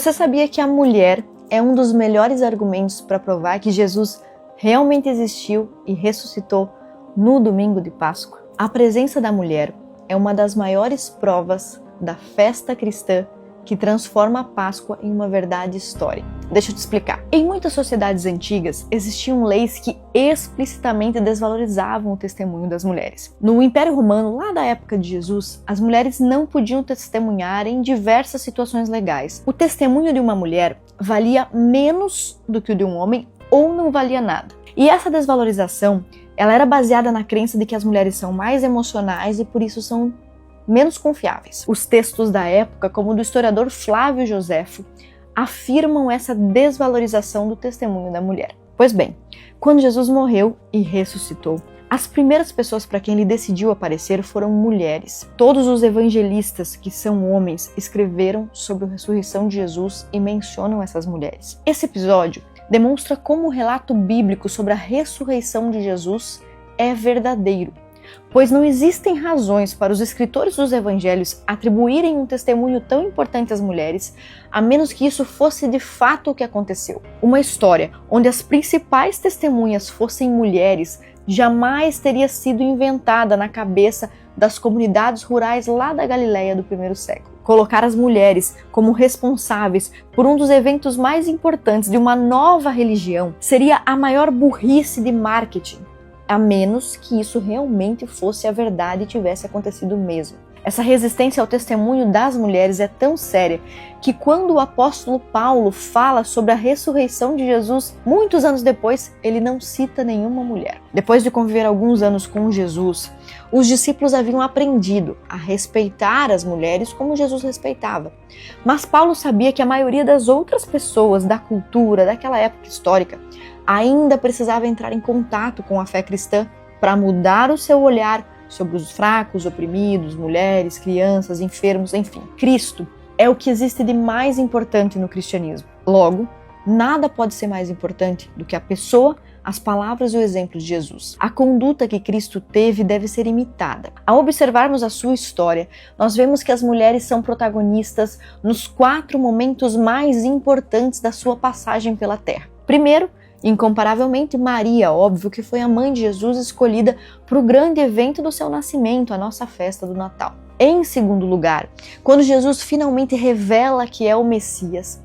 Você sabia que a mulher é um dos melhores argumentos para provar que Jesus realmente existiu e ressuscitou no domingo de Páscoa? A presença da mulher é uma das maiores provas da festa cristã que transforma a Páscoa em uma verdade histórica. Deixa eu te explicar. Em muitas sociedades antigas, existiam leis que explicitamente desvalorizavam o testemunho das mulheres. No Império Romano, lá da época de Jesus, as mulheres não podiam testemunhar em diversas situações legais. O testemunho de uma mulher valia menos do que o de um homem ou não valia nada. E essa desvalorização, ela era baseada na crença de que as mulheres são mais emocionais e por isso são menos confiáveis. Os textos da época, como o do historiador Flávio Joséfo, afirmam essa desvalorização do testemunho da mulher. Pois bem, quando Jesus morreu e ressuscitou, as primeiras pessoas para quem ele decidiu aparecer foram mulheres. Todos os evangelistas, que são homens, escreveram sobre a ressurreição de Jesus e mencionam essas mulheres. Esse episódio demonstra como o relato bíblico sobre a ressurreição de Jesus é verdadeiro, pois não existem razões para os escritores dos evangelhos atribuírem um testemunho tão importante às mulheres, a menos que isso fosse de fato o que aconteceu. Uma história onde as principais testemunhas fossem mulheres jamais teria sido inventada na cabeça das comunidades rurais lá da Galileia do primeiro século. Colocar as mulheres como responsáveis por um dos eventos mais importantes de uma nova religião seria a maior burrice de marketing, a menos que isso realmente fosse a verdade e tivesse acontecido mesmo. Essa resistência ao testemunho das mulheres é tão séria que quando o apóstolo Paulo fala sobre a ressurreição de Jesus, muitos anos depois, ele não cita nenhuma mulher. Depois de conviver alguns anos com Jesus, os discípulos haviam aprendido a respeitar as mulheres como Jesus respeitava. Mas Paulo sabia que a maioria das outras pessoas da cultura daquela época histórica ainda precisava entrar em contato com a fé cristã para mudar o seu olhar sobre os fracos, oprimidos, mulheres, crianças, enfermos, enfim. Cristo é o que existe de mais importante no cristianismo. Logo, nada pode ser mais importante do que a pessoa, as palavras e o exemplo de Jesus. A conduta que Cristo teve deve ser imitada. Ao observarmos a sua história, nós vemos que as mulheres são protagonistas nos 4 momentos mais importantes da sua passagem pela terra. Primeiro, incomparavelmente, Maria, óbvio que foi a mãe de Jesus escolhida para o grande evento do seu nascimento, a nossa festa do Natal. Em segundo lugar, quando Jesus finalmente revela que é o Messias,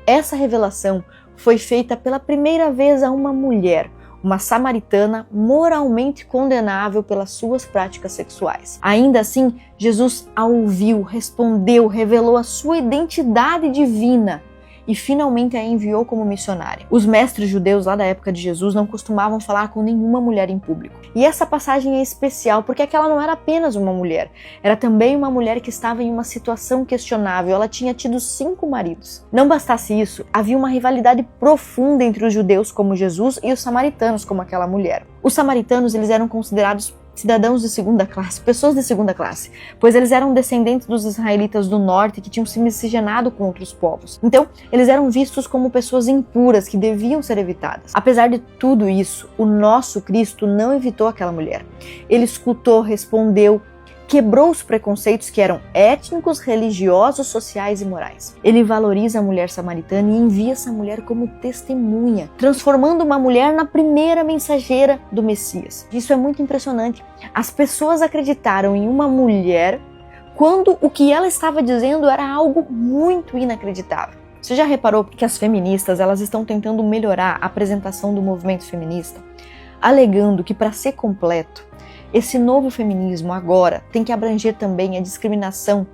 essa revelação foi feita pela primeira vez a uma mulher, uma samaritana moralmente condenável pelas suas práticas sexuais. Ainda assim, Jesus a ouviu, respondeu, revelou a sua identidade divina e finalmente a enviou como missionária. Os mestres judeus lá da época de Jesus não costumavam falar com nenhuma mulher em público. E essa passagem é especial porque aquela não era apenas uma mulher, era também uma mulher que estava em uma situação questionável. Ela tinha tido 5 maridos. Não bastasse isso, havia uma rivalidade profunda entre os judeus como Jesus e os samaritanos como aquela mulher. Os samaritanos, eles eram considerados cidadãos de segunda classe, pessoas de segunda classe, pois eles eram descendentes dos israelitas do norte que tinham se miscigenado com outros povos. Então, eles eram vistos como pessoas impuras que deviam ser evitadas. Apesar de tudo isso, o nosso Cristo não evitou aquela mulher. Ele escutou, respondeu, quebrou os preconceitos que eram étnicos, religiosos, sociais e morais. Ele valoriza a mulher samaritana e envia essa mulher como testemunha, transformando uma mulher na primeira mensageira do Messias. Isso é muito impressionante. As pessoas acreditaram em uma mulher quando o que ela estava dizendo era algo muito inacreditável. Você já reparou que as feministas, elas estão tentando melhorar a apresentação do movimento feminista, alegando que para ser completo, esse novo feminismo agora tem que abranger também a discriminação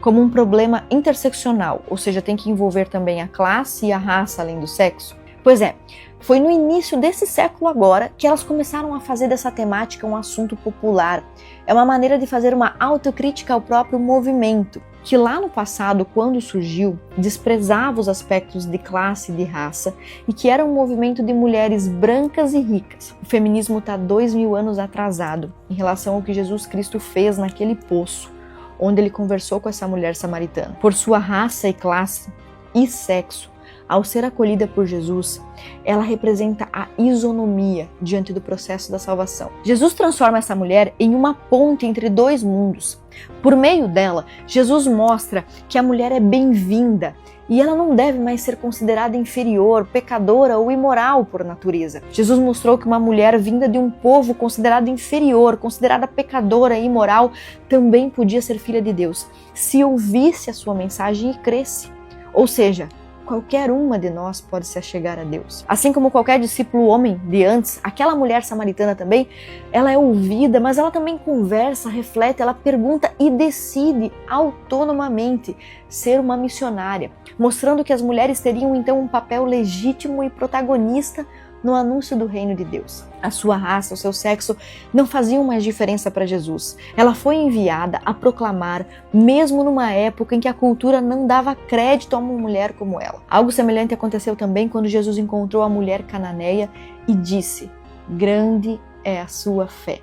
como um problema interseccional, ou seja, tem que envolver também a classe e a raça além do sexo? Pois é, foi no início desse século agora que elas começaram a fazer dessa temática um assunto popular. É uma maneira de fazer uma autocrítica ao próprio movimento, que lá no passado, quando surgiu, desprezava os aspectos de classe e de raça e que era um movimento de mulheres brancas e ricas. O feminismo está 2000 anos atrasado em relação ao que Jesus Cristo fez naquele poço, onde ele conversou com essa mulher samaritana. Por sua raça e classe e sexo, Ao ser acolhida por Jesus, ela representa a isonomia diante do processo da salvação. Jesus transforma essa mulher em uma ponte entre dois mundos. Por meio dela, Jesus mostra que a mulher é bem-vinda e ela não deve mais ser considerada inferior, pecadora ou imoral por natureza. Jesus mostrou que uma mulher vinda de um povo considerado inferior, considerada pecadora e imoral, também podia ser filha de Deus, se ouvisse a sua mensagem e cresce. Ou seja, qualquer uma de nós pode se achegar a Deus. Assim como qualquer discípulo homem de antes, aquela mulher samaritana também, ela é ouvida, mas ela também conversa, reflete, ela pergunta e decide autonomamente ser uma missionária, mostrando que as mulheres teriam então um papel legítimo e protagonista no anúncio do reino de Deus. A sua raça, o seu sexo não faziam mais diferença para Jesus. Ela foi enviada a proclamar, mesmo numa época em que a cultura não dava crédito a uma mulher como ela. Algo semelhante aconteceu também quando Jesus encontrou a mulher cananeia e disse: "Grande é a sua fé."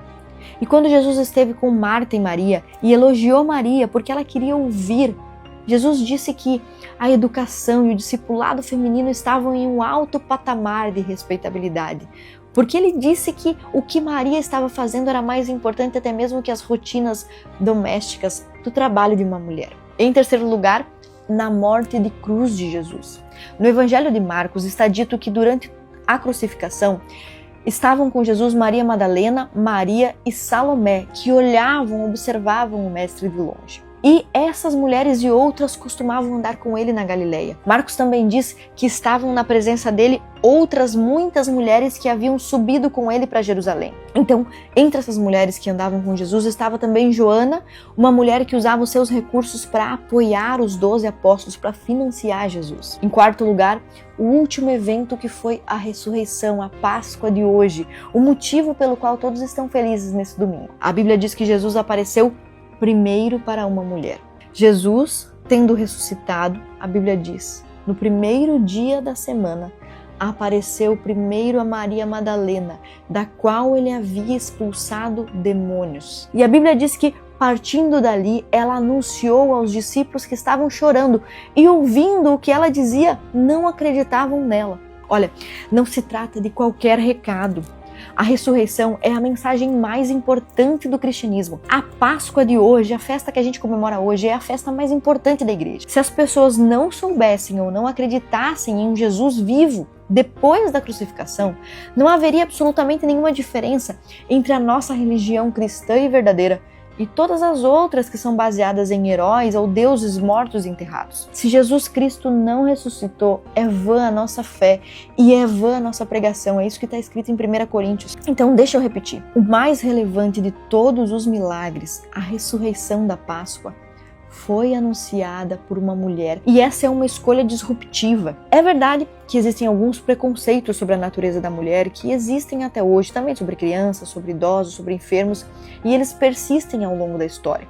E quando Jesus esteve com Marta e Maria e elogiou Maria porque ela queria ouvir, Jesus disse que a educação e o discipulado feminino estavam em um alto patamar de respeitabilidade, porque ele disse que o que Maria estava fazendo era mais importante até mesmo que as rotinas domésticas do trabalho de uma mulher. Em terceiro lugar, na morte de cruz de Jesus. No Evangelho de Marcos está dito que durante a crucificação estavam com Jesus Maria Madalena, Maria e Salomé, que olhavam, observavam o mestre de longe. E essas mulheres e outras costumavam andar com ele na Galileia. Marcos também diz que estavam na presença dele outras muitas mulheres que haviam subido com ele para Jerusalém. Então, entre essas mulheres que andavam com Jesus estava também Joana, uma mulher que usava os seus recursos para apoiar os 12 apóstolos, para financiar Jesus. Em quarto lugar, o último evento, que foi a ressurreição, a Páscoa de hoje, o motivo pelo qual todos estão felizes nesse domingo. A Bíblia diz que Jesus apareceu primeiro para uma mulher. Jesus, tendo ressuscitado, a Bíblia diz, no primeiro dia da semana, apareceu primeiro a Maria Madalena, da qual ele havia expulsado demônios. E a Bíblia diz que, partindo dali, ela anunciou aos discípulos que estavam chorando e, ouvindo o que ela dizia, não acreditavam nela. Olha, não se trata de qualquer recado. A ressurreição é a mensagem mais importante do cristianismo. A Páscoa de hoje, a festa que a gente comemora hoje, é a festa mais importante da igreja. Se as pessoas não soubessem ou não acreditassem em um Jesus vivo depois da crucificação, não haveria absolutamente nenhuma diferença entre a nossa religião cristã e verdadeira e todas as outras que são baseadas em heróis ou deuses mortos e enterrados. Se Jesus Cristo não ressuscitou, é vã a nossa fé e é vã a nossa pregação. É isso que está escrito em 1 Coríntios. Então, deixa eu repetir. O mais relevante de todos os milagres, a ressurreição da Páscoa, foi anunciada por uma mulher, e essa é uma escolha disruptiva. É verdade que existem alguns preconceitos sobre a natureza da mulher que existem até hoje, também sobre crianças, sobre idosos, sobre enfermos, e eles persistem ao longo da história.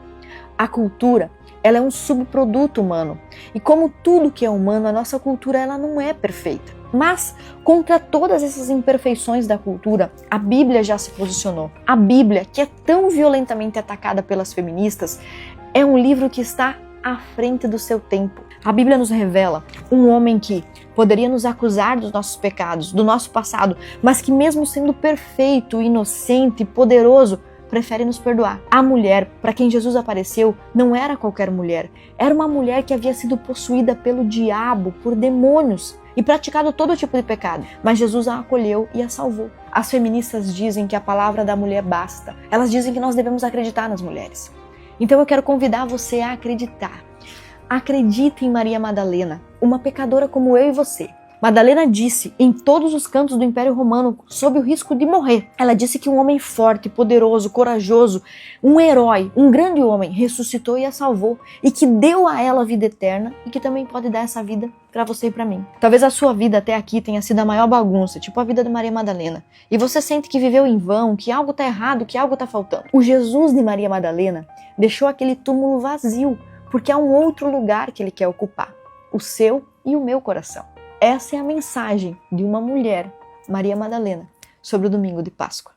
A cultura, ela é um subproduto humano, e como tudo que é humano, a nossa cultura ela não é perfeita. Mas, contra todas essas imperfeições da cultura, a Bíblia já se posicionou. A Bíblia, que é tão violentamente atacada pelas feministas, é um livro que está à frente do seu tempo. A Bíblia nos revela um homem que poderia nos acusar dos nossos pecados, do nosso passado, mas que mesmo sendo perfeito, inocente, poderoso, prefere nos perdoar. A mulher para quem Jesus apareceu não era qualquer mulher, era uma mulher que havia sido possuída pelo diabo, por demônios, e praticado todo tipo de pecado, mas Jesus a acolheu e a salvou. As feministas dizem que a palavra da mulher basta. Elas dizem que nós devemos acreditar nas mulheres. Então eu quero convidar você a acreditar. Acredite em Maria Madalena, uma pecadora como eu e você. Madalena disse em todos os cantos do Império Romano, sob o risco de morrer. Ela disse que um homem forte, poderoso, corajoso, um herói, um grande homem, ressuscitou e a salvou, e que deu a ela a vida eterna, e que também pode dar essa vida para você e para mim. Talvez a sua vida até aqui tenha sido a maior bagunça, tipo a vida de Maria Madalena, e você sente que viveu em vão, que algo está errado, que algo está faltando. O Jesus de Maria Madalena deixou aquele túmulo vazio, porque há um outro lugar que ele quer ocupar, o seu e o meu coração. Essa é a mensagem de uma mulher, Maria Madalena, sobre o domingo de Páscoa.